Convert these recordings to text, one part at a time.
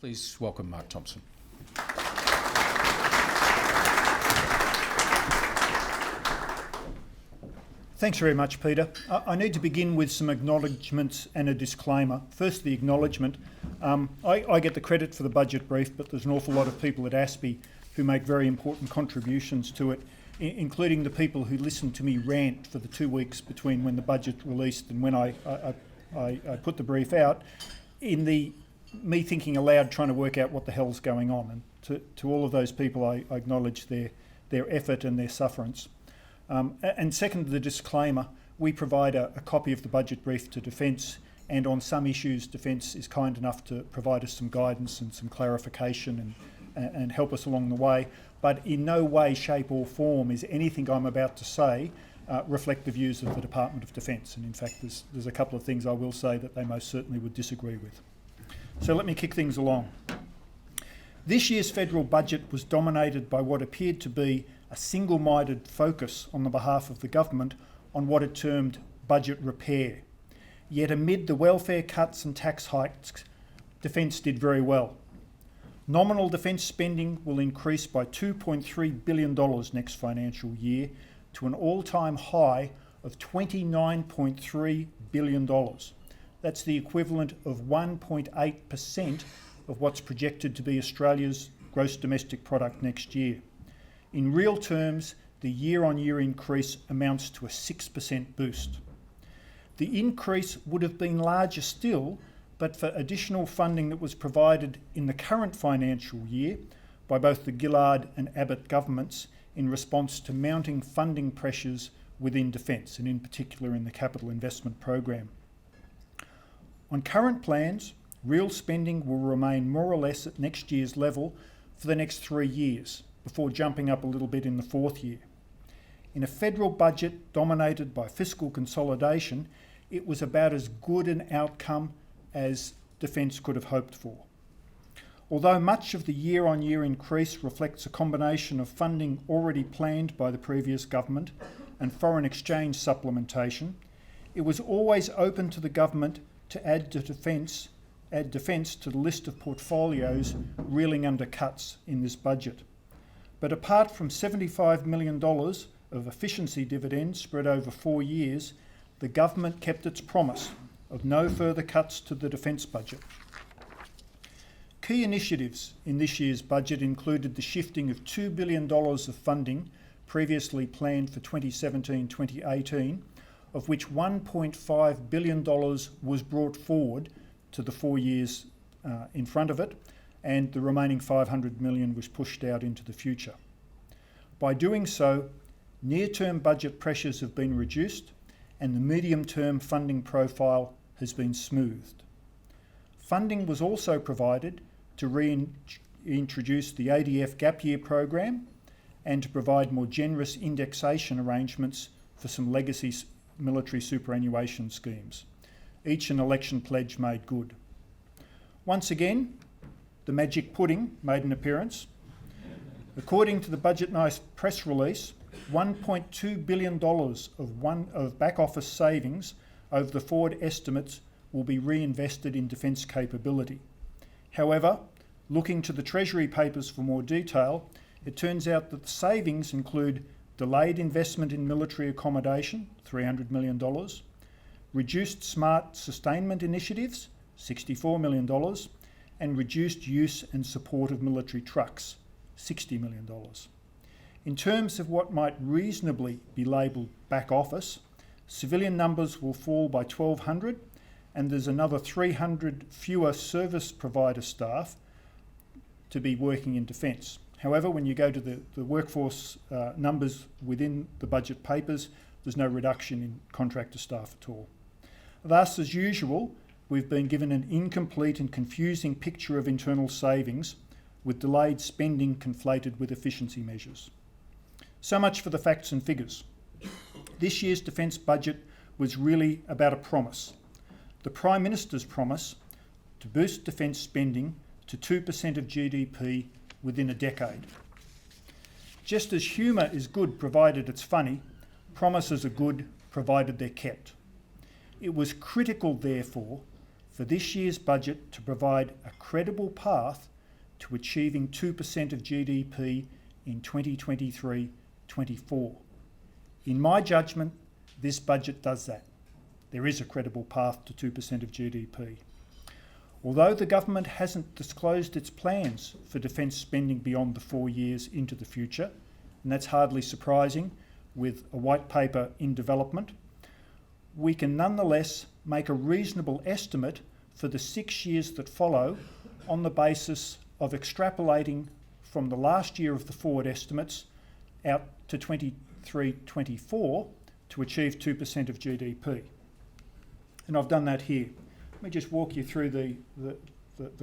Please welcome Mark Thomson. Thanks very much, Peter. I need to begin with some acknowledgements and a disclaimer. First, the acknowledgement. I get the credit for the budget brief, but there's an awful lot of people at ASPI who make very important contributions to it, including the people who listened to me rant for the 2 weeks between when the budget released and when I put the brief out, in the me thinking aloud, trying to work out what the hell's going on. And to all of those people, I acknowledge their effort and their sufferance. And second, the disclaimer, we provide a copy of the budget brief to Defence, and on some issues Defence is kind enough to provide us some guidance and some clarification and help us along the way, but in no way, shape or form is anything I'm about to say reflect the views of the Department of Defence. And in fact, there's a couple of things I will say that they most certainly would disagree with. So let me kick things along. This year's federal budget was dominated by what appeared to be a single-minded focus on the behalf of the government on what it termed budget repair. Yet amid the welfare cuts and tax hikes, Defence did very well. Nominal defence spending will increase by $2.3 billion next financial year to an all-time high of $29.3 billion. That's the equivalent of 1.8% of what's projected to be Australia's gross domestic product next year. In real terms, the year-on-year increase amounts to a 6% boost. The increase would have been larger still, but for additional funding that was provided in the current financial year by both the Gillard and Abbott governments in response to mounting funding pressures within Defence, and in particular in the capital investment program. On current plans, real spending will remain more or less at next year's level for the next 3 years, before jumping up a little bit in the fourth year. In a federal budget dominated by fiscal consolidation, it was about as good an outcome as Defence could have hoped for. Although much of the year-on-year increase reflects a combination of funding already planned by the previous government and foreign exchange supplementation, it was always open to the government to add Defence to the list of portfolios reeling under cuts in this budget. But apart from $75 million of efficiency dividends spread over 4 years, the government kept its promise of no further cuts to the defence budget. Key initiatives in this year's budget included the shifting of $2 billion of funding previously planned for 2017-2018, of which $1.5 billion was brought forward to the 4 years in front of it, and the remaining $500 million was pushed out into the future. By doing so, near-term budget pressures have been reduced and the medium-term funding profile has been smoothed. Funding was also provided to reintroduce the ADF gap year program and to provide more generous indexation arrangements for some legacy military superannuation schemes, each an election pledge made good. Once again, the magic pudding made an appearance. According to the Budget Night press release, $1.2 billion of back office savings over the forward estimates will be reinvested in defence capability. However, looking to the Treasury papers for more detail, it turns out that the savings include delayed investment in military accommodation, $300 million, reduced smart sustainment initiatives, $64 million, and reduced use and support of military trucks, $60 million. In terms of what might reasonably be labelled back office, civilian numbers will fall by 1,200 and there's another 300 fewer service provider staff to be working in defence. However, when you go to the workforce numbers within the budget papers, there's no reduction in contractor staff at all. Thus, as usual, we've been given an incomplete and confusing picture of internal savings, with delayed spending conflated with efficiency measures. So much for the facts and figures. This year's defence budget was really about a promise. The Prime Minister's promise to boost defence spending to 2% of GDP within a decade. Just as humour is good provided it's funny, promises are good provided they're kept. It was critical, therefore, for for this year's budget to provide a credible path to achieving 2% of GDP in 2023-24. In my judgment, this budget does that. There is a credible path to 2% of GDP. Although the government hasn't disclosed its plans for defence spending beyond the 4 years into the future, and that's hardly surprising with a white paper in development, we can nonetheless make a reasonable estimate for the 6 years that follow on the basis of extrapolating from the last year of the forward estimates out to 23-24 to achieve 2% of GDP. And I've done that here. Let me just walk you through the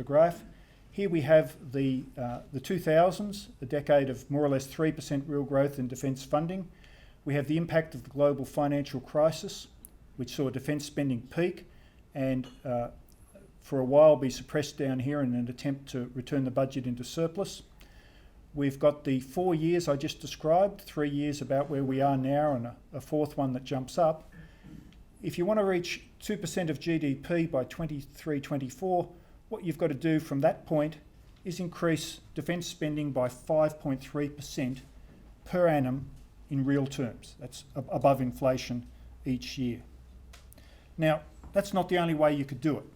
graph. Here we have the 2000s, a decade of more or less 3% real growth in defence funding. We have the impact of the global financial crisis, which saw defence spending peak and for a while be suppressed down here in an attempt to return the budget into surplus. We've got the 4 years I just described, 3 years about where we are now and a fourth one that jumps up. If you want to reach 2% of GDP by 23-24, what you've got to do from that point is increase defence spending by 5.3% per annum in real terms. That's above inflation each year. Now, that's not the only way you could do it.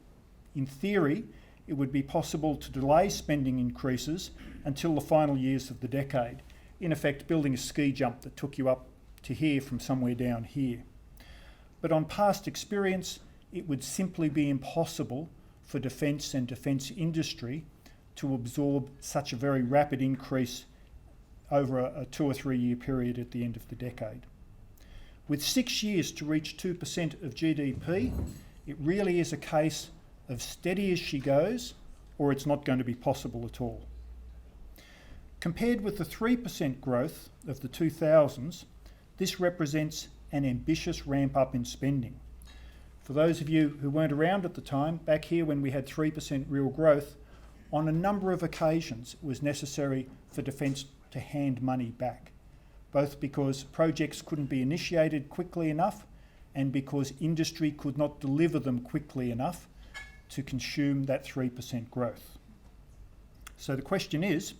In theory, it would be possible to delay spending increases until the final years of the decade, in effect building a ski jump that took you up to here from somewhere down here. But on past experience, it would simply be impossible for defence and defence industry to absorb such a very rapid increase over a 2 or 3 year period at the end of the decade. With 6 years to reach 2% of GDP, it really is a case of steady as she goes, or it's not going to be possible at all. Compared with the 3% growth of the 2000s, this represents an ambitious ramp up in spending. For those of you who weren't around at the time, back here when we had 3% real growth, on a number of occasions it was necessary for defence to hand money back, both because projects couldn't be initiated quickly enough and because industry could not deliver them quickly enough to consume that 3% growth. So the question is,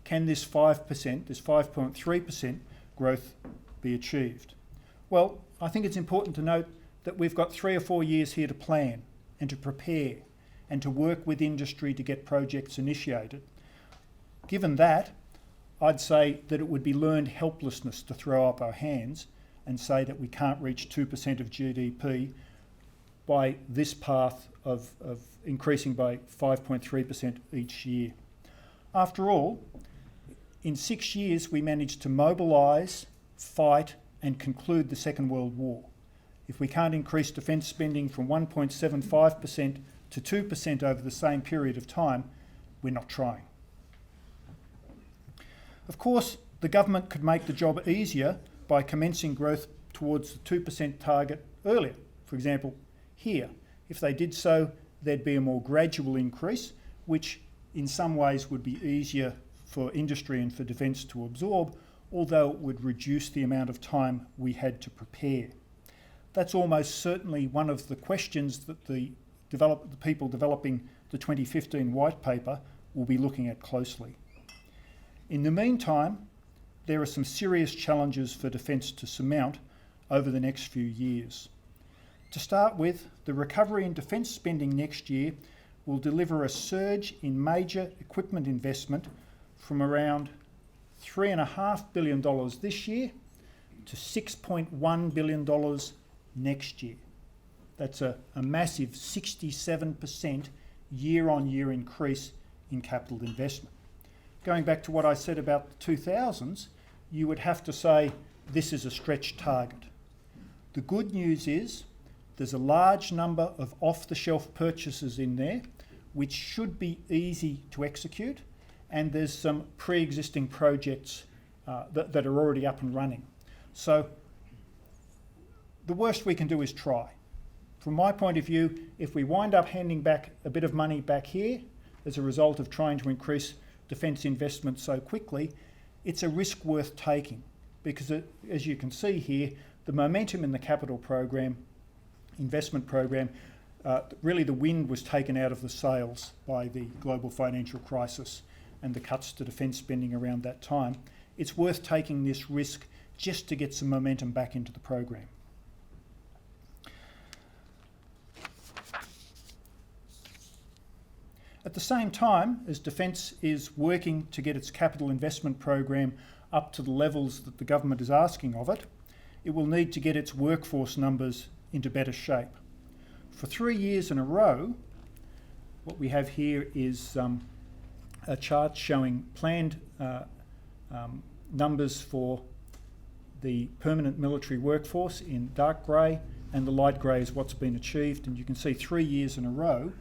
can this 5%, this 5.3% growth be achieved? Well, I think it's important to note that we've got 3 or 4 years here to plan and to prepare and to work with industry to get projects initiated. Given that, I'd say that it would be learned helplessness to throw up our hands and say that we can't reach 2% of GDP by this path of increasing by 5.3% each year. After all, in 6 years we managed to mobilise, fight and conclude the Second World War. If we can't increase defence spending from 1.75% to 2% over the same period of time, we're not trying. Of course, the government could make the job easier by commencing growth towards the 2% target earlier. For example, here, if they did so, there'd be a more gradual increase, which in some ways would be easier for industry and for defence to absorb, although it would reduce the amount of time we had to prepare. That's almost certainly one of the questions that the people developing the 2015 white paper will be looking at closely. In the meantime, there are some serious challenges for defence to surmount over the next few years. To start with, the recovery in defence spending next year will deliver a surge in major equipment investment from around $3.5 billion this year to $6.1 billion next year. That's a massive 67% year-on-year increase in capital investment. Going back to what I said about the 2000s, you would have to say this is a stretch target. The good news is there's a large number of off-the-shelf purchases in there which should be easy to execute, and there's some pre-existing projects that are already up and running. So the worst we can do is try. From my point of view, if we wind up handing back a bit of money back here as a result of trying to increase defence investment so quickly, it's a risk worth taking because, as you can see here, the momentum in the capital program, investment program, really the wind was taken out of the sails by the global financial crisis and the cuts to defence spending around that time. It's worth taking this risk just to get some momentum back into the program. At the same time as Defence is working to get its capital investment program up to the levels that the government is asking of it, it will need to get its workforce numbers into better shape. For 3 years in a row, what we have here is a chart showing planned numbers for the permanent military workforce in dark grey, and the light grey is what's been achieved. And you can see 3 years in a row,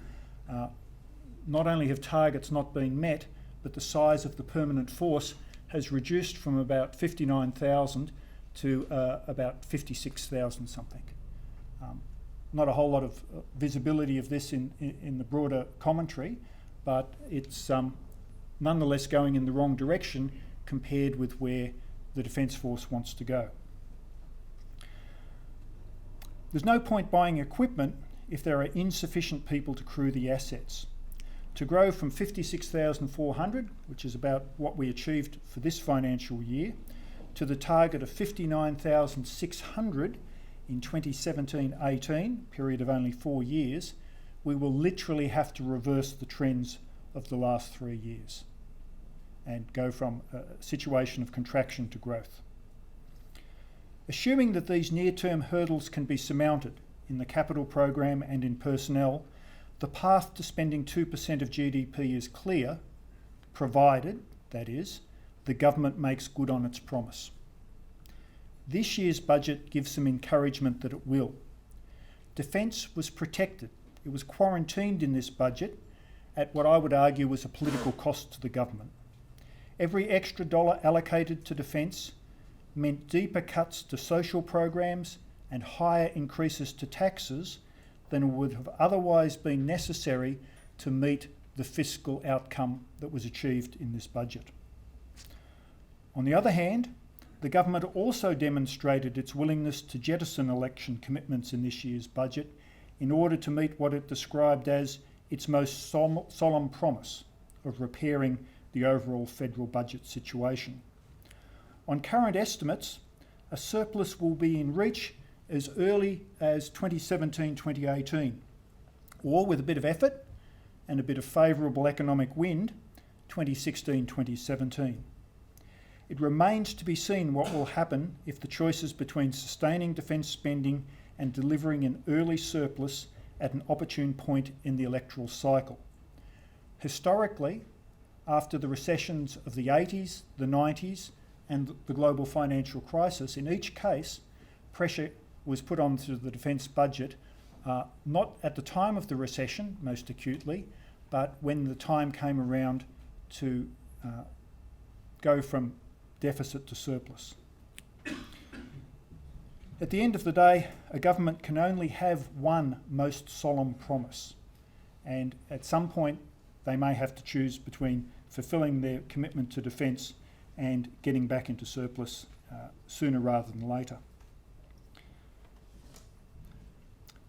not only have targets not been met, but the size of the permanent force has reduced from about 59,000 to about 56,000 something. Not a whole lot of visibility of this in the broader commentary, but it's nonetheless going in the wrong direction compared with where the Defence Force wants to go. There's no point buying equipment if there are insufficient people to crew the assets. To grow from 56,400, which is about what we achieved for this financial year, to the target of 59,600 in 2017-18, period of only 4 years, we will literally have to reverse the trends of the last 3 years and go from a situation of contraction to growth. Assuming that these near-term hurdles can be surmounted in the capital program and in personnel, the path to spending 2% of GDP is clear, provided, that is, the government makes good on its promise. This year's budget gives some encouragement that it will. Defence was protected. It was quarantined in this budget at what I would argue was a political cost to the government. Every extra dollar allocated to defence meant deeper cuts to social programs and higher increases to taxes than would have otherwise been necessary to meet the fiscal outcome that was achieved in this budget. On the other hand, the government also demonstrated its willingness to jettison election commitments in this year's budget in order to meet what it described as its most solemn promise of repairing the overall federal budget situation. On current estimates, a surplus will be in reach as early as 2017-2018, or with a bit of effort and a bit of favourable economic wind, 2016-2017. It remains to be seen what will happen if the choices between sustaining defence spending and delivering an early surplus at an opportune point in the electoral cycle. Historically, after the recessions of the 80s, the 90s and the global financial crisis, in each case, pressure was put onto the defence budget, not at the time of the recession most acutely, but when the time came around to go from deficit to surplus. At the end of the day, a government can only have one most solemn promise, and at some point they may have to choose between fulfilling their commitment to defence and getting back into surplus sooner rather than later.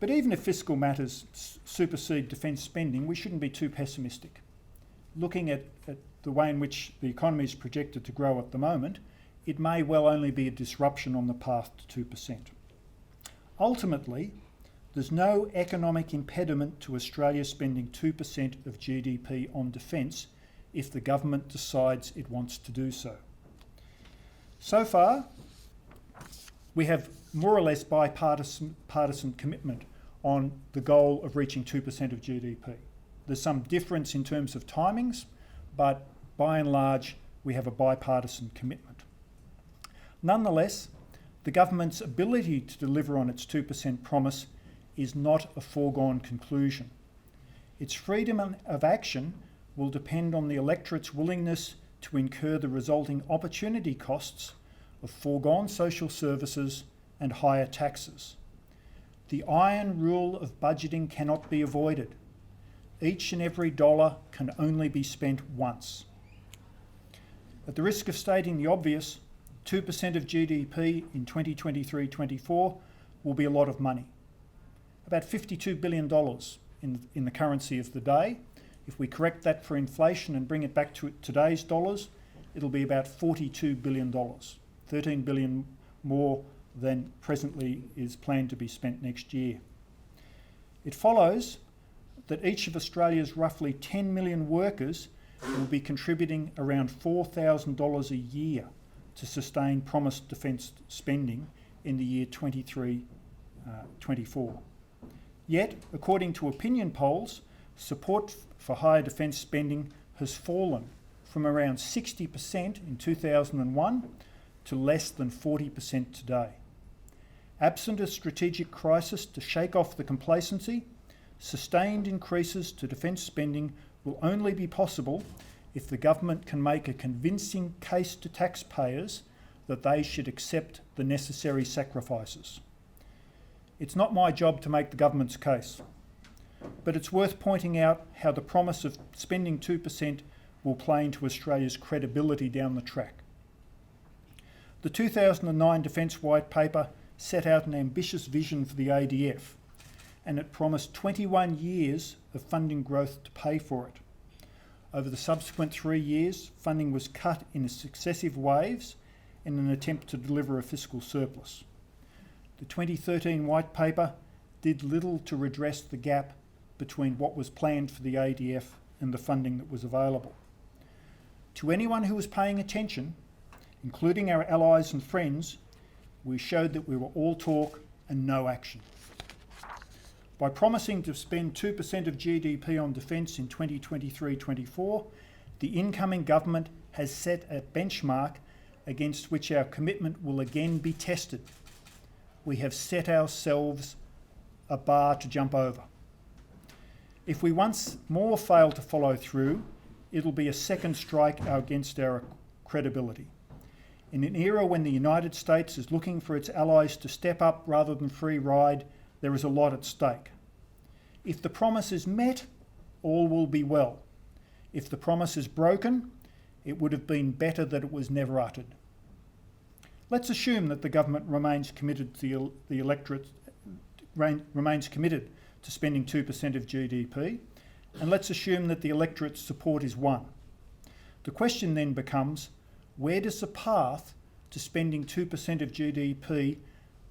But even if fiscal matters supersede defence spending, we shouldn't be too pessimistic. Looking at the way in which the economy is projected to grow at the moment, it may well only be a disruption on the path to 2%. Ultimately, there's no economic impediment to Australia spending 2% of GDP on defence if the government decides it wants to do so. So far, we have more or less bipartisan commitment on the goal of reaching 2% of GDP. There's some difference in terms of timings, but by and large, we have a bipartisan commitment. Nonetheless, the government's ability to deliver on its 2% promise is not a foregone conclusion. Its freedom of action will depend on the electorate's willingness to incur the resulting opportunity costs of foregone social services and higher taxes. The iron rule of budgeting cannot be avoided. Each and every dollar can only be spent once. At the risk of stating the obvious, 2% of GDP in 2023-24 will be a lot of money. about $52 billion in the currency of the day. If we correct that for inflation and bring it back to today's dollars, it'll be about $42 billion, $13 billion more than presently is planned to be spent next year. It follows that each of Australia's roughly 10 million workers will be contributing around $4,000 a year to sustain promised defence spending in the year 23-24. Yet, according to opinion polls, support for higher defence spending has fallen from around 60% in 2001 to less than 40% today. Absent a strategic crisis to shake off the complacency, sustained increases to defence spending will only be possible if the government can make a convincing case to taxpayers that they should accept the necessary sacrifices. It's not my job to make the government's case, but it's worth pointing out how the promise of spending 2% will play into Australia's credibility down the track. The 2009 Defence White Paper set out an ambitious vision for the ADF, and it promised 21 years of funding growth to pay for it. Over the subsequent 3 years, funding was cut in successive waves in an attempt to deliver a fiscal surplus. The 2013 White Paper did little to redress the gap between what was planned for the ADF and the funding that was available. To anyone who was paying attention, including our allies and friends, we showed that we were all talk and no action. By promising to spend 2% of GDP on defence in 2023-24, the incoming government has set a benchmark against which our commitment will again be tested. We have set ourselves a bar to jump over. If we once more fail to follow through, it'll be a second strike against our credibility. In an era when the United States is looking for its allies to step up rather than free ride, there is a lot at stake. If the promise is met, all will be well. If the promise is broken, it would have been better that it was never uttered. Let's assume that the government remains committed to the electorate remains committed to spending 2% of GDP, and let's assume that the electorate's support is won. The question then becomes, where does the path to spending 2% of GDP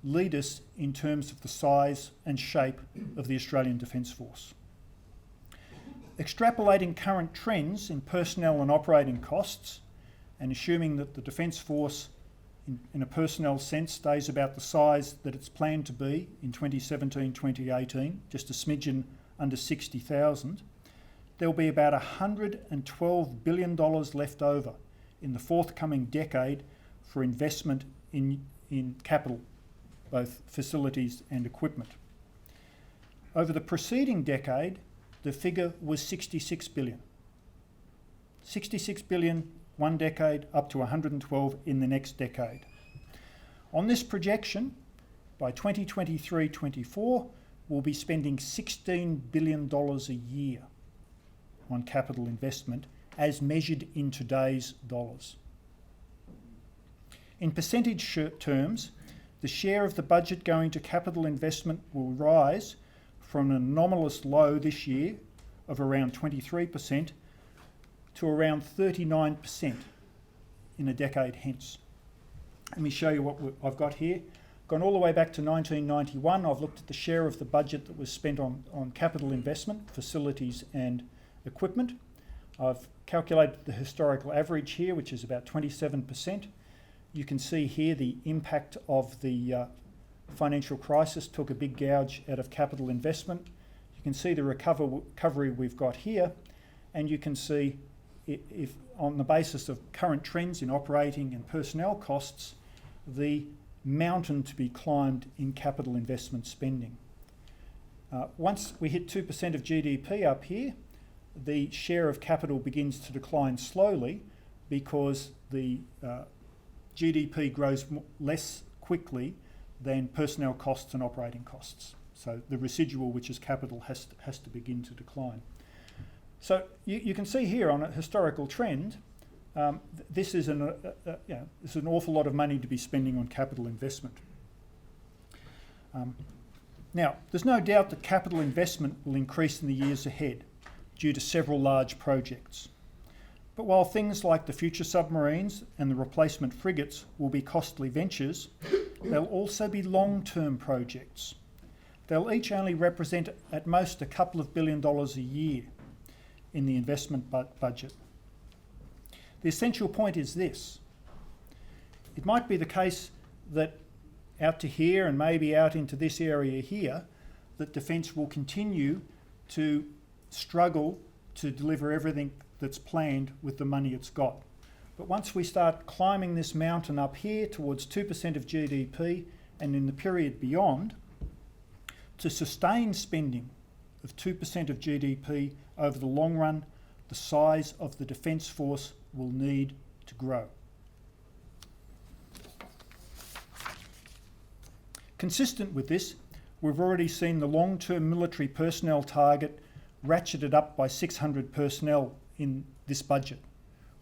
lead us in terms of the size and shape of the Australian Defence Force? Extrapolating current trends in personnel and operating costs, and assuming that the Defence Force in a personnel sense stays about the size that it's planned to be in 2017-2018, just a smidgen under 60,000, there'll be about $112 billion left over in the forthcoming decade for investment in capital, both facilities and equipment. Over the preceding decade, the figure was 66 billion. 66 billion one decade, up to 112 in the next decade. On this projection, by 2023-24, we'll be spending $16 billion a year on capital investment as measured in today's dollars. In percentage terms, the share of the budget going to capital investment will rise from an anomalous low this year of around 23% to around 39% in a decade hence. Let me show you what I've got here. Gone all the way back to 1991. I've looked at the share of the budget that was spent on capital investment, facilities and equipment. I've calculated the historical average here, which is about 27%. You can see here the impact of the financial crisis took a big gouge out of capital investment. You can see the recovery we've got here, and you can see if on the basis of current trends in operating and personnel costs, the mountain to be climbed in capital investment spending. Once we hit 2% of GDP up here, the share of capital begins to decline slowly because the GDP grows less quickly than personnel costs and operating costs. So the residual, which is capital, has to begin to decline. So you can see here on a historical trend, this is an awful lot of money to be spending on capital investment. Now, there's no doubt that capital investment will increase in the years ahead due to several large projects. But while things like the future submarines and the replacement frigates will be costly ventures, they'll also be long-term projects. They'll each only represent at most a couple of $1 billion a year in the investment budget. The essential point is this. It might be the case that out to here and maybe out into this area here, that Defence will continue to struggle to deliver everything that's planned with the money it's got. But once we start climbing this mountain up here towards 2% of GDP and in the period beyond, to sustain spending of 2% of GDP over the long run, the size of the Defence Force will need to grow. Consistent with this, we've already seen the long-term military personnel target ratcheted up by 600 personnel in this budget,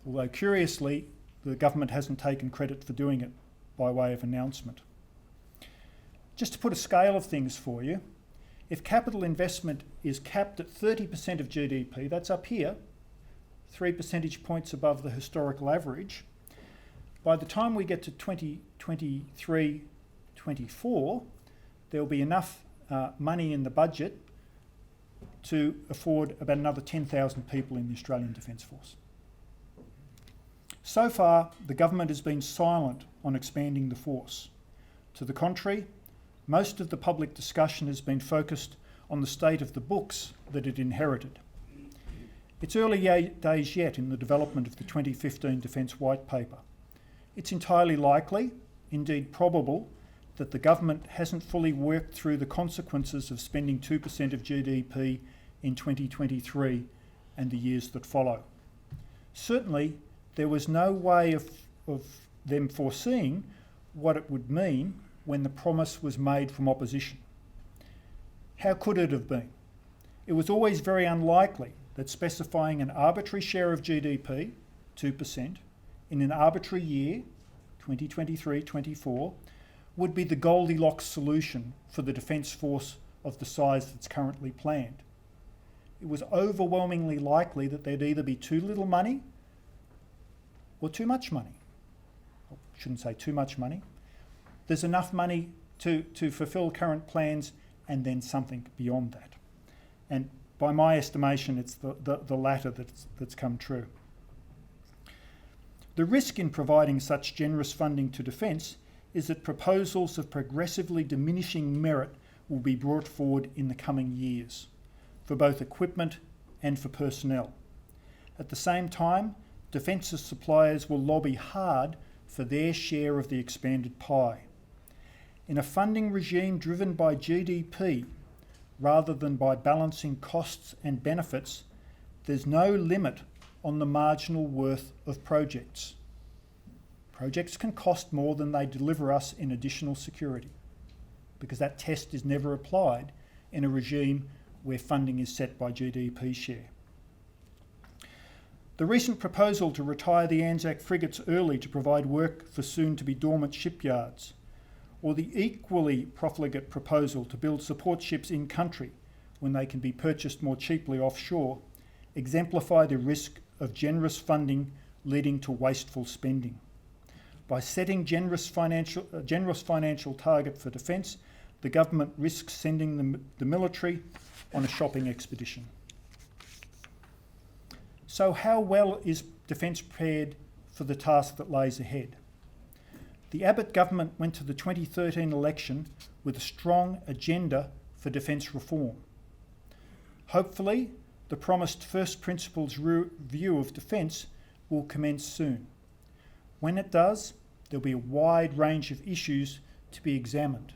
although curiously the government hasn't taken credit for doing it by way of announcement. Just to put a scale of things for you, if capital investment is capped at 30% of GDP, that's up here, 3 percentage points above the historical average, by the time we get to 2023-24, there'll be enough money in the budget to afford about another 10,000 people in the Australian Defence Force. So far, the government has been silent on expanding the force. To the contrary, most of the public discussion has been focused on the state of the books that it inherited. It's early days yet in the development of the 2015 Defence White Paper. It's entirely likely, indeed probable, that the government hasn't fully worked through the consequences of spending 2% of GDP in 2023 and the years that follow. Certainly, there was no way of them foreseeing what it would mean when the promise was made from opposition. How could it have been? It was always very unlikely that specifying an arbitrary share of GDP, 2%, in an arbitrary year, 2023-24, would be the Goldilocks solution for the Defence Force of the size that's currently planned. It was overwhelmingly likely that there'd either be too little money or too much money. I shouldn't say too much money. There's enough money to fulfil current plans and then something beyond that. And by my estimation, it's the latter that's come true. The risk in providing such generous funding to defence is that proposals of progressively diminishing merit will be brought forward in the coming years, for both equipment and for personnel. At the same time, defence suppliers will lobby hard for their share of the expanded pie. In a funding regime driven by GDP rather than by balancing costs and benefits, there's no limit on the marginal worth of projects. Projects can cost more than they deliver us in additional security, because that test is never applied in a regime where funding is set by GDP share. The recent proposal to retire the Anzac frigates early to provide work for soon-to-be dormant shipyards, or the equally profligate proposal to build support ships in-country when they can be purchased more cheaply offshore, exemplify the risk of generous funding leading to wasteful spending. By setting generous financial target for defence, the government risks sending the military on a shopping expedition. So how well is defence prepared for the task that lays ahead? The Abbott government went to the 2013 election with a strong agenda for defence reform. Hopefully, the promised first principles review of defence will commence soon. When it does, there'll be a wide range of issues to be examined,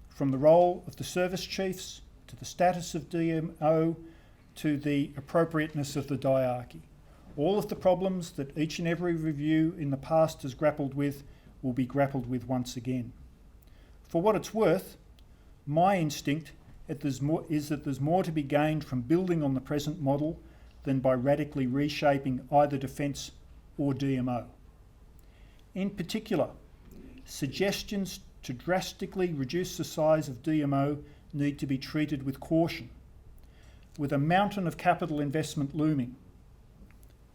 from the role of the service chiefs to the status of DMO to the appropriateness of the diarchy. All of the problems that each and every review in the past has grappled with will be grappled with once again. For what it's worth, my instinct is that there's more to be gained from building on the present model than by radically reshaping either defence or DMO. In particular, suggestions to drastically reduce the size of DMO need to be treated with caution, with a mountain of capital investment looming,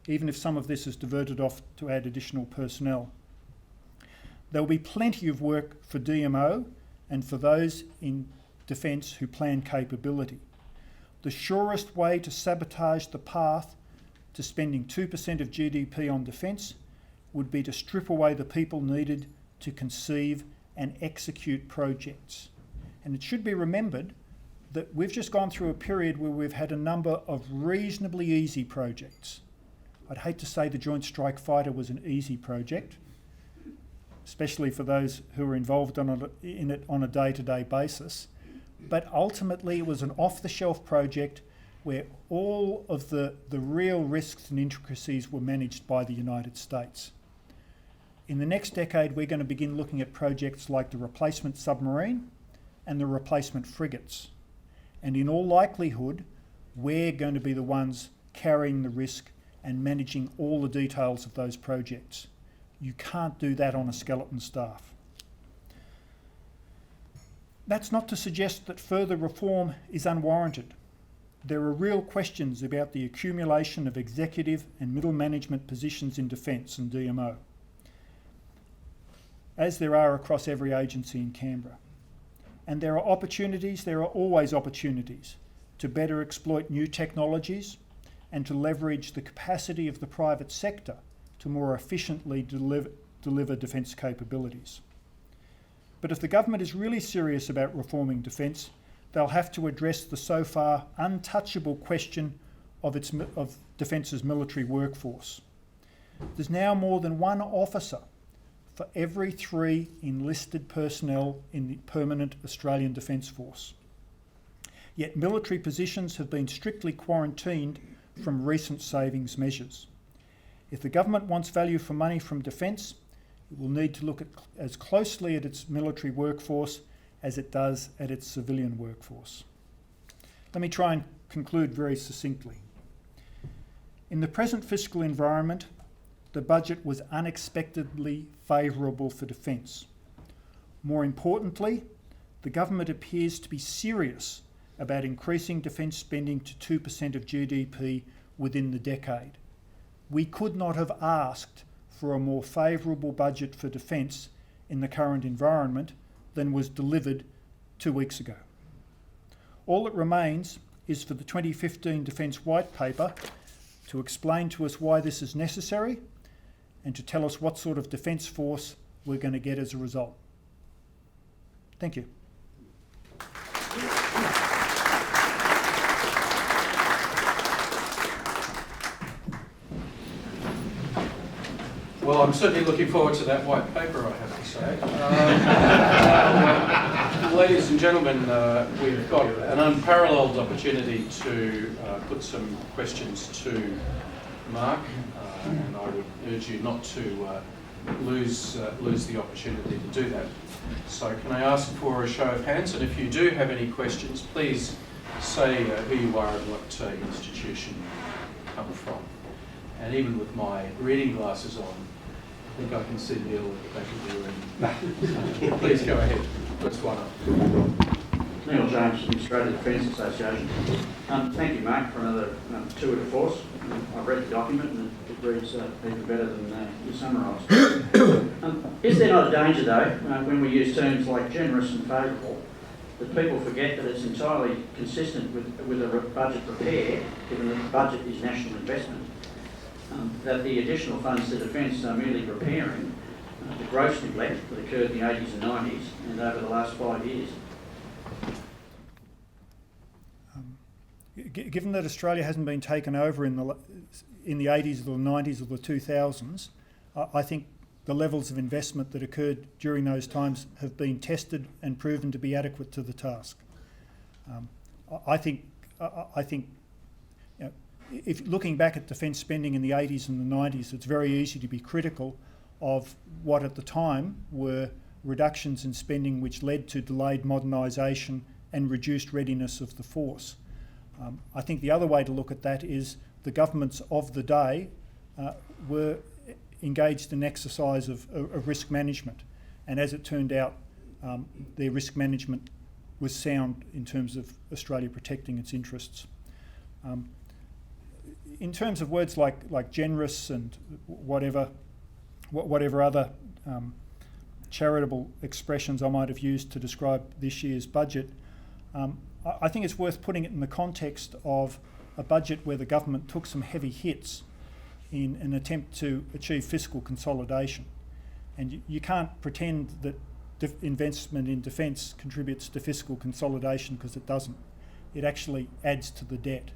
even if some of this is diverted off to add additional personnel. There will be plenty of work for DMO and for those in defence who plan capability. The surest way to sabotage the path to spending 2% of GDP on defence would be to strip away the people needed to conceive and execute projects. And it should be remembered that we've just gone through a period where we've had a number of reasonably easy projects. I'd hate to say the Joint Strike Fighter was an easy project, especially for those who are involved in it on a day-to-day basis, but ultimately it was an off-the-shelf project where all of the real risks and intricacies were managed by the United States. In the next decade, we're going to begin looking at projects like the replacement submarine and the replacement frigates. And in all likelihood, we're going to be the ones carrying the risk and managing all the details of those projects. You can't do that on a skeleton staff. That's not to suggest that further reform is unwarranted. There are real questions about the accumulation of executive and middle management positions in defence and DMO, as there are across every agency in Canberra. And there are always opportunities to better exploit new technologies and to leverage the capacity of the private sector to more efficiently deliver defence capabilities. But if the government is really serious about reforming defence, they'll have to address the so far untouchable question of Defence's military workforce. There's now more than one officer for every 3 enlisted personnel in the permanent Australian Defence Force. Yet military positions have been strictly quarantined from recent savings measures. If the government wants value for money from defence, it will need to look as closely at its military workforce as it does at its civilian workforce. Let me try and conclude very succinctly. In the present fiscal environment, the budget was unexpectedly favourable for defence. More importantly, the government appears to be serious about increasing defence spending to 2% of GDP within the decade. We could not have asked for a more favourable budget for defence in the current environment than was delivered 2 weeks ago. All that remains is for the 2015 Defence White Paper to explain to us why this is necessary and to tell us what sort of defence force we're going to get as a result. Thank you. Well, I'm certainly looking forward to that white paper, I have to say. Ladies and gentlemen, we've got an unparalleled opportunity to put some questions to Mark, and I would urge you not to lose the opportunity to do that. So can I ask for a show of hands? And if you do have any questions, please say who you are and what institution you come from. And even with my reading glasses on, I think I can see Neil at the back of the room. Please go ahead. First one up. Neil James from the Australian Defence Association. Thank you, Mark, for another tour de force. I've read the document and it reads even better than you summarised. Is there not a danger, though, when we use terms like generous and favourable, that people forget that it's entirely consistent with a budget prepared, given that the budget is national investment, that the additional funds to defence are merely repairing the gross neglect that occurred in the 80s and 90s and over the last 5 years? Given that Australia hasn't been taken over in the 80s or the 90s or the 2000s, I think the levels of investment that occurred during those times have been tested and proven to be adequate to the task. I think you know, if looking back at defence spending in the 80s and the 90s, it's very easy to be critical of what at the time were reductions in spending which led to delayed modernisation and reduced readiness of the force. I think the other way to look at that is the governments of the day were engaged in an exercise of risk management, and as it turned out, their risk management was sound in terms of Australia protecting its interests. In terms of words like generous and whatever other charitable expressions I might have used to describe this year's budget, I think it's worth putting it in the context of a budget where the government took some heavy hits in an attempt to achieve fiscal consolidation. And you can't pretend that investment in defence contributes to fiscal consolidation, because it doesn't. It actually adds to the debt.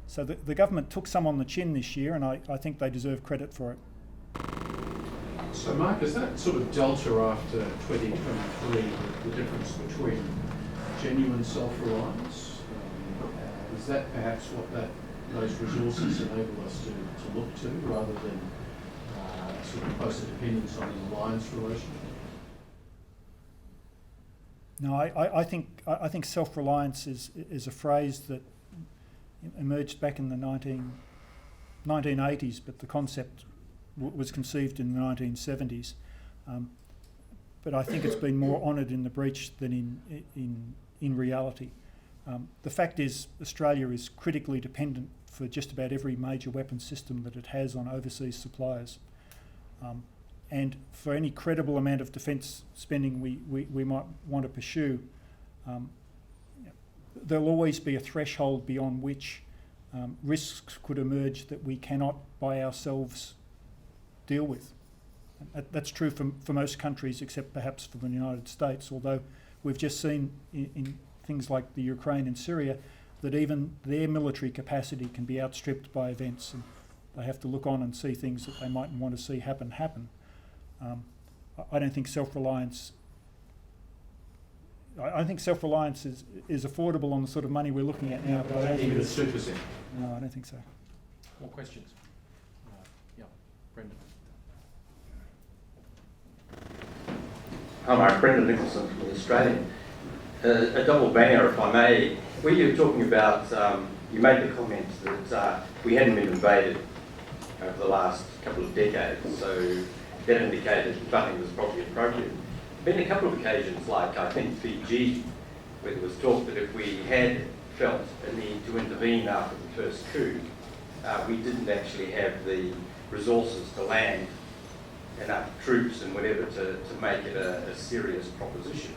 So the government took some on the chin this year, and I think they deserve credit for it. So Mark, is that sort of delta after 2023 the difference between genuine self-reliance? Is that perhaps what those resources enable us to look to, rather than sort of closer dependence on an alliance relationship? No, I think self-reliance is a phrase that emerged back in the 1980s, but the concept was conceived in the 1970s. But I think it's been more honoured in the breach than in reality. The fact is, Australia is critically dependent for just about every major weapons system that it has on overseas suppliers. And for any credible amount of defence spending we might want to pursue, there'll always be a threshold beyond which risks could emerge that we cannot by ourselves deal with. That's true for most countries, except perhaps for the United States, although we've just seen in things like the Ukraine and Syria that even their military capacity can be outstripped by events, and they have to look on and see things that they mightn't want to see happen. I don't think self-reliance. I think self-reliance is affordable on the sort of money we're looking at now, but I don't think it's 2%. No, I don't think so. More questions? Yeah, Brendan. Hi, Mark. Brendan Nicholson from The Australian. A double banger, if I may. Where you're talking about, you made the comment that we hadn't been invaded over the last couple of decades, so that indicated funding was probably appropriate. Been a couple of occasions, like I think Fiji, where there was talk that if we had felt a need to intervene after the first coup, we didn't actually have the resources to land enough troops and whatever to make it a serious proposition.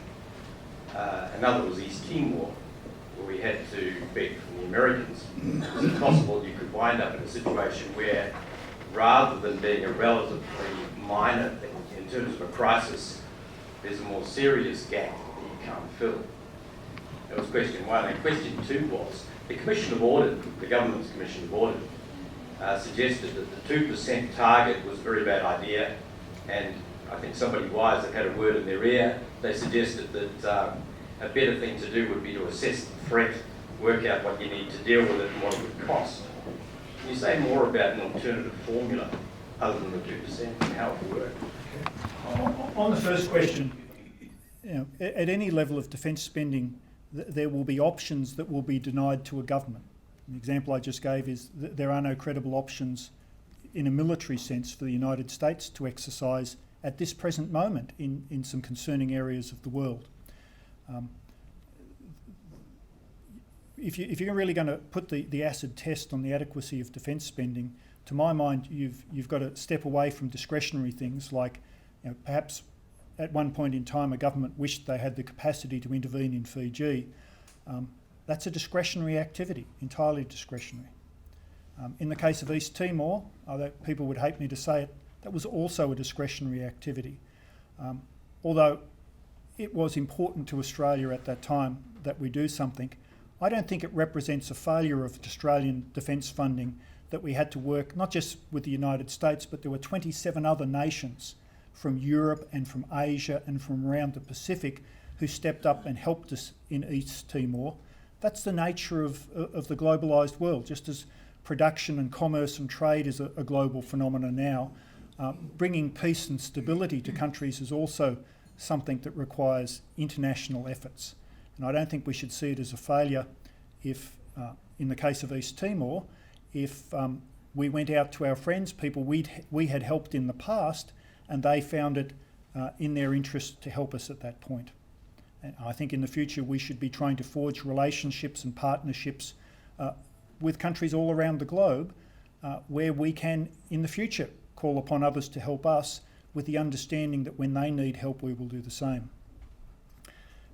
Another was East Timor, where we had to beg from the Americans. Is it possible you could wind up in a situation where, rather than being a relatively minor thing in terms of a crisis, there's a more serious gap that you can't fill? That was question one. And question two was, the Commission of Audit, the government's Commission of Audit, suggested that the 2% target was a very bad idea, and I think somebody wise that had a word in their ear, they suggested that a better thing to do would be to assess the threat, work out what you need to deal with it and what it would cost. Can you say more about an alternative formula other than the 2% and how it would work? On the first question, at any level of defence spending, there will be options that will be denied to a government. The example I just gave is that there are no credible options in a military sense for the United States to exercise at this present moment in some concerning areas of the world. If you're really going to put the acid test on the adequacy of defence spending, to my mind, you've got to step away from discretionary things like, perhaps at one point in time a government wished they had the capacity to intervene in Fiji. That's a discretionary activity, entirely discretionary. In the case of East Timor, although people would hate me to say it, that was also a discretionary activity. Although it was important to Australia at that time that we do something, I don't think it represents a failure of Australian defence funding that we had to work not just with the United States, but there were 27 other nations from Europe and from Asia and from around the Pacific who stepped up and helped us in East Timor. That's the nature of the globalised world. Just as production and commerce and trade is a global phenomenon now, bringing peace and stability to countries is also something that requires international efforts. And I don't think we should see it as a failure if, in the case of East Timor, if we went out to our friends, people we had helped in the past, and they found it in their interest to help us at that point. And I think in the future we should be trying to forge relationships and partnerships with countries all around the globe where we can, in the future, call upon others to help us with the understanding that when they need help, we will do the same.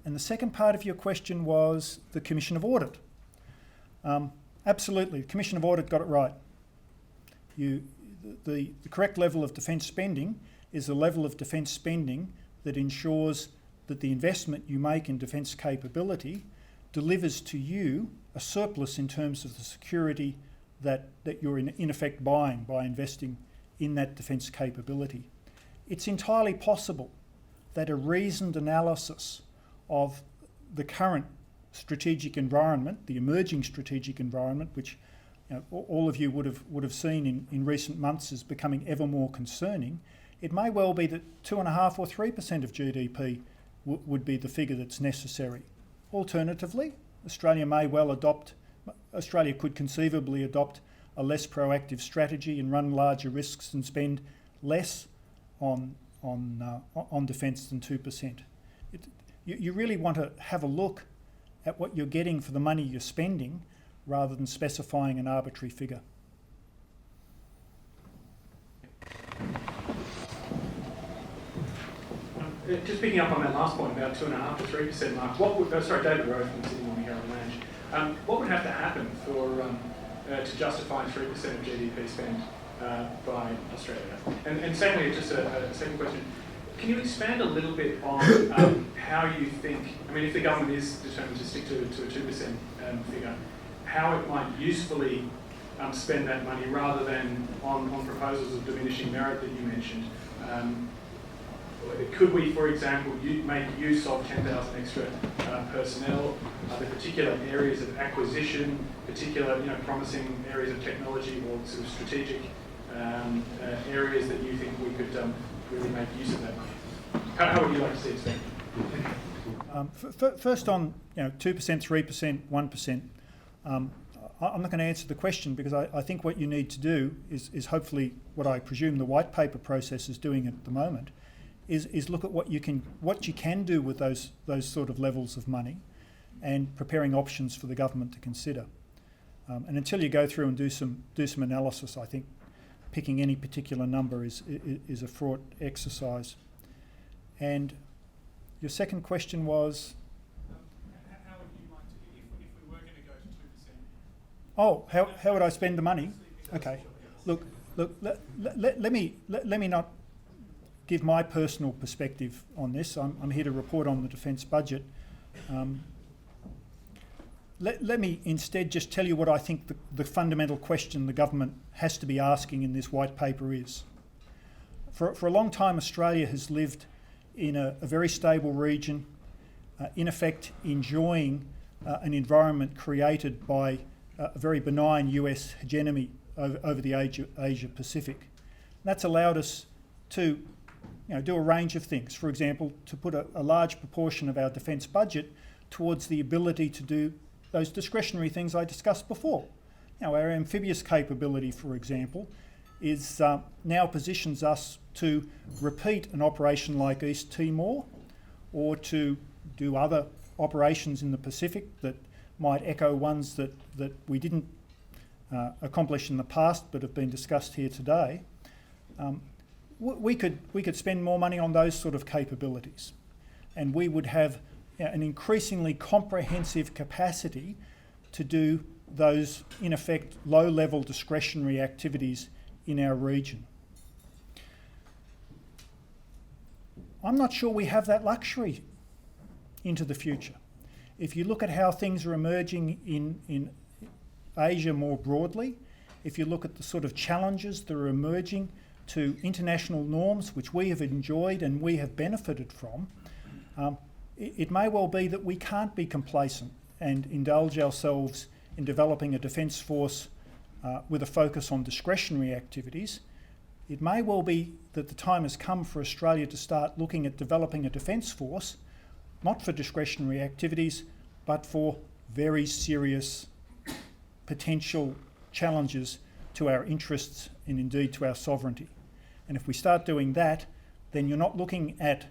And the second part of your question was the Commission of Audit. Absolutely, the Commission of Audit got it right. The correct level of defence spending is the level of defence spending that ensures that the investment you make in defence capability delivers to you a surplus in terms of the security that you're in effect buying by investing in that defence capability. It's entirely possible that a reasoned analysis of the current strategic environment, the emerging strategic environment, which all of you would have seen in recent months is becoming ever more concerning, it may well be that 2.5% or 3% of GDP would be the figure that's necessary. Alternatively, Australia could conceivably adopt a less proactive strategy and run larger risks and spend less on defence than 2%. You really want to have a look at what you're getting for the money you're spending rather than specifying an arbitrary figure. Just picking up on that last point about 2.5% to 3% mark, David Rowe from Sydney Morning Herald Lounge. What would have to happen to justify 3% of GDP spent by Australia? And secondly, just a second question. Can you expand a little bit on how you think, if the government is determined to stick to a 2% figure, how it might usefully spend that money rather than on proposals of diminishing merit that you mentioned? Could we, for example, make use of 10,000 extra personnel? Are there particular areas of acquisition, particular promising areas of technology or sort of strategic areas that you think we could really make use of that money? How would you like to see it spent? First on 2%, 3%, 1%. I'm not going to answer the question because I think what you need to do is hopefully what I presume the white paper process is doing at the moment, is look at what you can do with those sort of levels of money, and preparing options for the government to consider. And until you go through and do some analysis, I think picking any particular number is a fraught exercise. And your second question was? How would you like to, if we were going to go to 2%? Oh, how would I spend the money? Okay, look. Let me not give my personal perspective on this. I'm here to report on the defence budget. Let me instead just tell you what I think the fundamental question the government has to be asking in this white paper is. For a long time, Australia has lived in a very stable region, in effect enjoying an environment created by a very benign US hegemony over the Asia Pacific. That's allowed us to do a range of things. For example, to put a large proportion of our defence budget towards the ability to do those discretionary things I discussed before. Our amphibious capability, for example, is now positions us to repeat an operation like East Timor, or to do other operations in the Pacific that might echo ones that we didn't accomplish in the past but have been discussed here today. We could spend more money on those sort of capabilities, and we would have an increasingly comprehensive capacity to do those, in effect, low-level discretionary activities in our region. I'm not sure we have that luxury into the future. If you look at how things are emerging in Asia more broadly, if you look at the sort of challenges that are emerging to international norms which we have enjoyed and we have benefited from, it may well be that we can't be complacent and indulge ourselves in developing a defence force with a focus on discretionary activities. It may well be that the time has come for Australia to start looking at developing a defence force, not for discretionary activities, but for very serious potential challenges to our interests and indeed to our sovereignty. And if we start doing that, then you're not looking at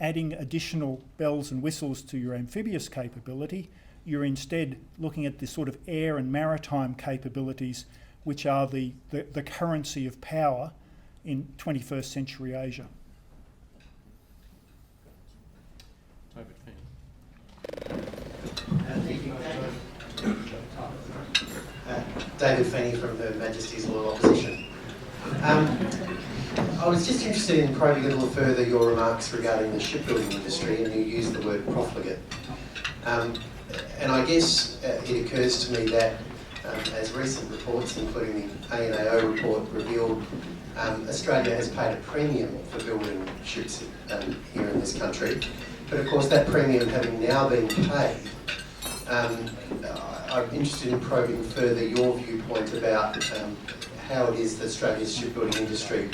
adding additional bells and whistles to your amphibious capability. You're instead looking at the sort of air and maritime capabilities, which are the currency of power in 21st century Asia. David Finn. David Feeney from Her Majesty's Loyal Opposition. I was just interested in probing a little further your remarks regarding the shipbuilding industry, and you used the word profligate. And I guess it occurs to me that as recent reports, including the ANAO report, revealed, Australia has paid a premium for building ships here in this country. But of course, that premium having now been paid, I'm interested in probing further your viewpoint about how it is that Australia's shipbuilding industry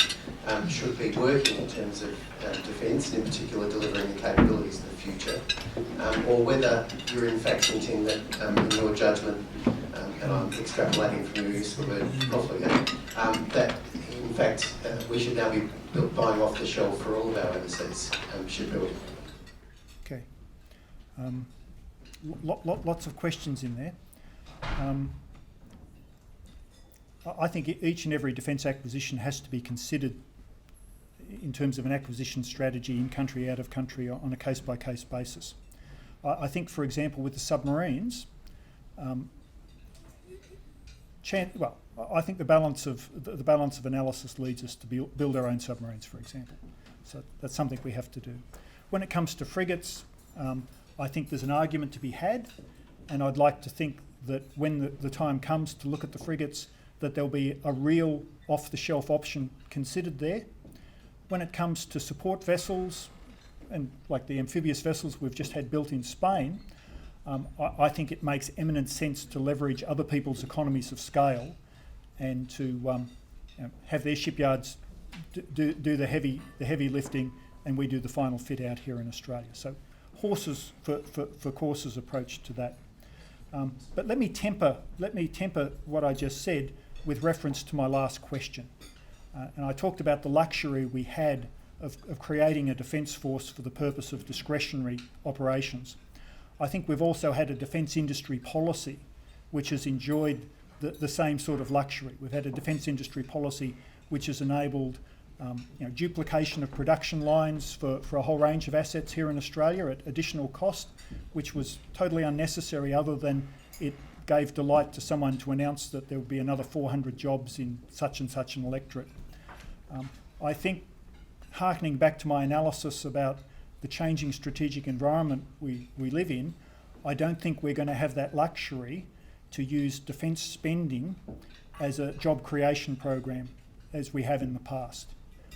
should be working in terms of defence, and in particular delivering the capabilities of the future, or whether you're in fact thinking that, in your judgment, and I'm extrapolating from your use of the word profligate, that in fact we should now be buying off the shelf for all of our overseas shipbuilding. Okay. Lots of questions in there. I think each and every defence acquisition has to be considered in terms of an acquisition strategy in country, out of country, on a case-by-case basis. I think, for example, with the submarines, I think the balance of analysis leads us to build our own submarines, for example. So that's something we have to do. When it comes to frigates, I think there's an argument to be had, and I'd like to think that when the time comes to look at the frigates, that there'll be a real off-the-shelf option considered there. When it comes to support vessels, and like the amphibious vessels we've just had built in Spain, I think it makes eminent sense to leverage other people's economies of scale and to have their shipyards do the heavy lifting, and we do the final fit out here in Australia. So horses for courses approach to that. But let me temper what I just said with reference to my last question. And I talked about the luxury we had of creating a defence force for the purpose of discretionary operations. I think we've also had a defence industry policy which has enjoyed the same sort of luxury. We've had a defence industry policy which has enabled duplication of production lines for a whole range of assets here in Australia at additional cost, which was totally unnecessary, other than it gave delight to someone to announce that there would be another 400 jobs in such and such an electorate. I think, harkening back to my analysis about the changing strategic environment we live in, I don't think we're going to have that luxury to use defence spending as a job creation program as we have in the past.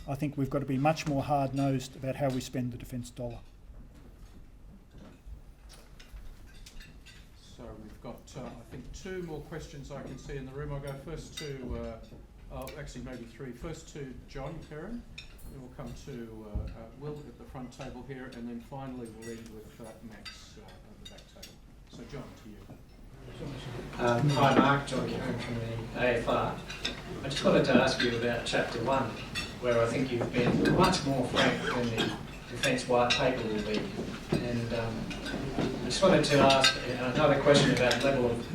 I think we've got to be much more hard-nosed about how we spend the defence dollar. So we've got, I think, two more questions I can see in the room. I'll go first to, actually maybe three. First to John Perrin, then we'll come to Will at the front table here, and then finally we'll end with Max at the back table. So John, to you. Hi Mark, John Perrin from the AFR. I just wanted to ask you about Chapter 1, where I think you've been much more frank than the Defence White Paper will be. And I just wanted to ask another question about level of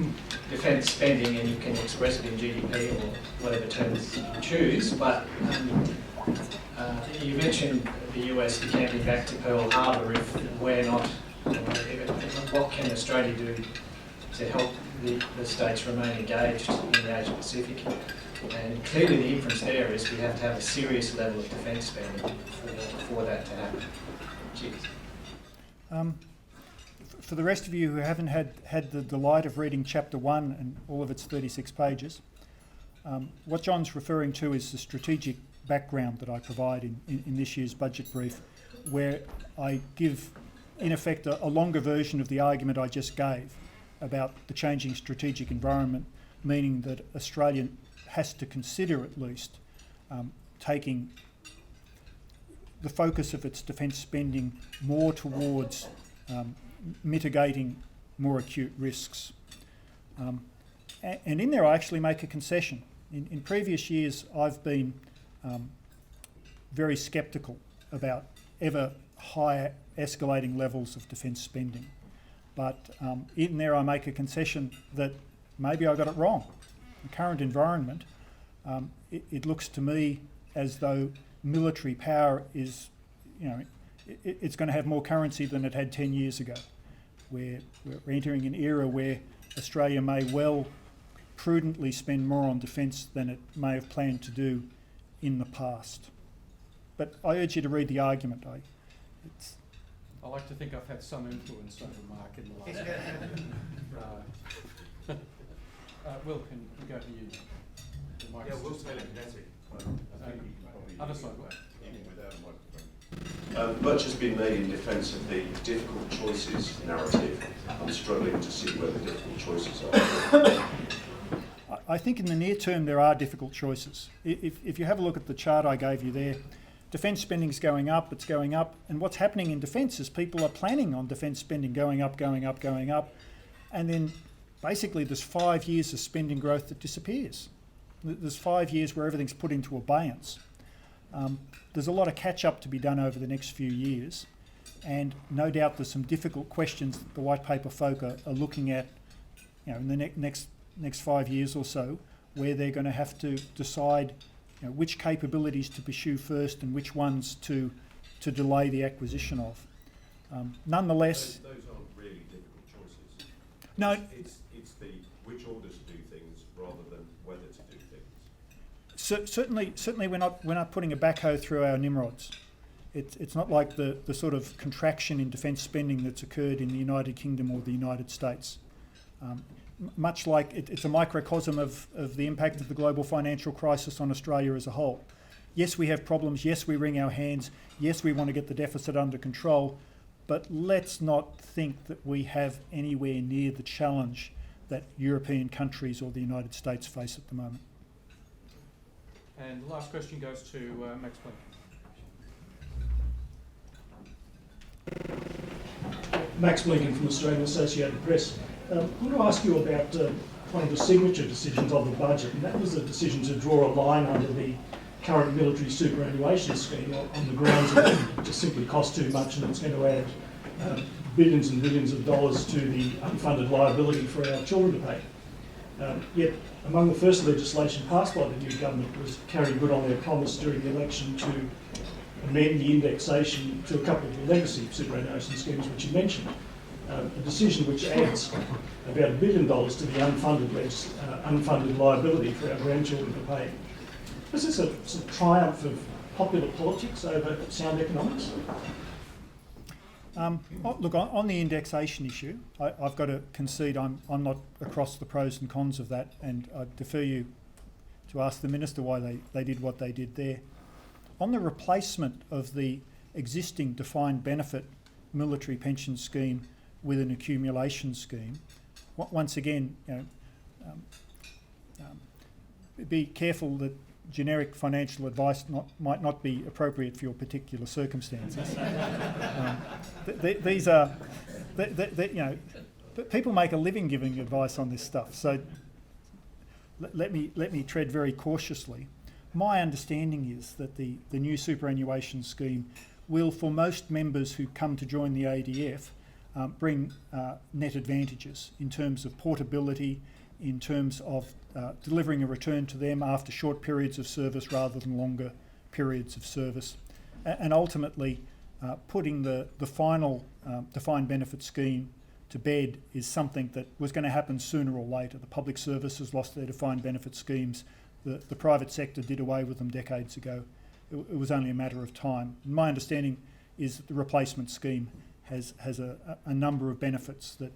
defence spending, and you can express it in GDP or whatever terms you choose, but you mentioned the US decanting back to Pearl Harbor if we're not, what can Australia do to help the states remain engaged in the Asia Pacific? And clearly the inference there is we have to have a serious level of defence spending for that to happen. Cheers. For the rest of you who haven't had the delight of reading Chapter 1 and all of its 36 pages, what John's referring to is the strategic background that I provide in this year's budget brief, where I give, in effect, a longer version of the argument I just gave about the changing strategic environment, meaning that Australia has to consider at least taking the focus of its defence spending more towards mitigating more acute risks. And in there I actually make a concession. In previous years I've been very sceptical about ever higher escalating levels of defence spending. But in there I make a concession that maybe I got it wrong. The current environment, it looks to me as though military power is, it's going to have more currency than it had 10 years ago. We're entering an era where Australia may well prudently spend more on defence than it may have planned to do in the past. But I urge you to read the argument. I like to think I've had some influence over Mark in the last. Will, can we go to you? The mic's Will's just- fantastic. Other side. Much has been made in defence of the difficult choices narrative. I'm struggling to see where the difficult choices are. I think in the near term there are difficult choices. If you have a look at the chart I gave you there, defence spending's going up, it's going up, and what's happening in defence is people are planning on defence spending going up, and then basically there's 5 years of spending growth that disappears. There's 5 years where everything's put into abeyance. There's a lot of catch-up to be done over the next few years, and no doubt there's some difficult questions that the white paper folk are looking at, in the next 5 years or so, where they're going to have to decide which capabilities to pursue first and which ones to delay the acquisition of. Nonetheless, Those aren't really difficult choices. no. It's the which order to do things rather than whether to do things. Certainly, we're not putting a backhoe through our Nimrods. It's not like the sort of contraction in defence spending that's occurred in the United Kingdom or the United States. Much like it's a microcosm of the impact of the global financial crisis on Australia as a whole. Yes, we have problems. Yes, we wring our hands. Yes, we want to get the deficit under control. But let's not think that we have anywhere near the challenge that European countries or the United States face at the moment. And the last question goes to Max Blinken. Max Blinken from Australian Associated Press. I want to ask you about one of the signature decisions of the budget, and that was the decision to draw a line under the current military superannuation scheme on the grounds that it just simply costs too much and it's going to add billions and billions of dollars to the unfunded liability for our children to pay. Yet, among the first legislation passed by the new government was carry good on their promise during the election to amend the indexation to a couple of the legacy superannuation schemes which you mentioned. A decision which adds about $1 billion to the unfunded liability for our grandchildren to pay. Is this a triumph of popular politics over sound economics? Look, on the indexation issue, I've got to concede I'm not across the pros and cons of that, and I defer you to ask the Minister why they did what they did there. On the replacement of the existing defined benefit military pension scheme with an accumulation scheme, once again, be careful that generic financial advice might not be appropriate for your particular circumstances. These are, people make a living giving advice on this stuff. So let me tread very cautiously. My understanding is that the new superannuation scheme will, for most members who come to join the ADF, bring net advantages in terms of portability, in terms of delivering a return to them after short periods of service rather than longer periods of service, and ultimately putting the final defined benefit scheme to bed is something that was going to happen sooner or later. The public service has lost their defined benefit schemes. The private sector did away with them decades ago. It was only a matter of time. And my understanding is that the replacement scheme has a number of benefits that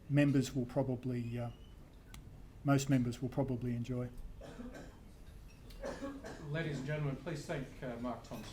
members will probably, most members will probably enjoy. Ladies and gentlemen, please thank Mark Thomson.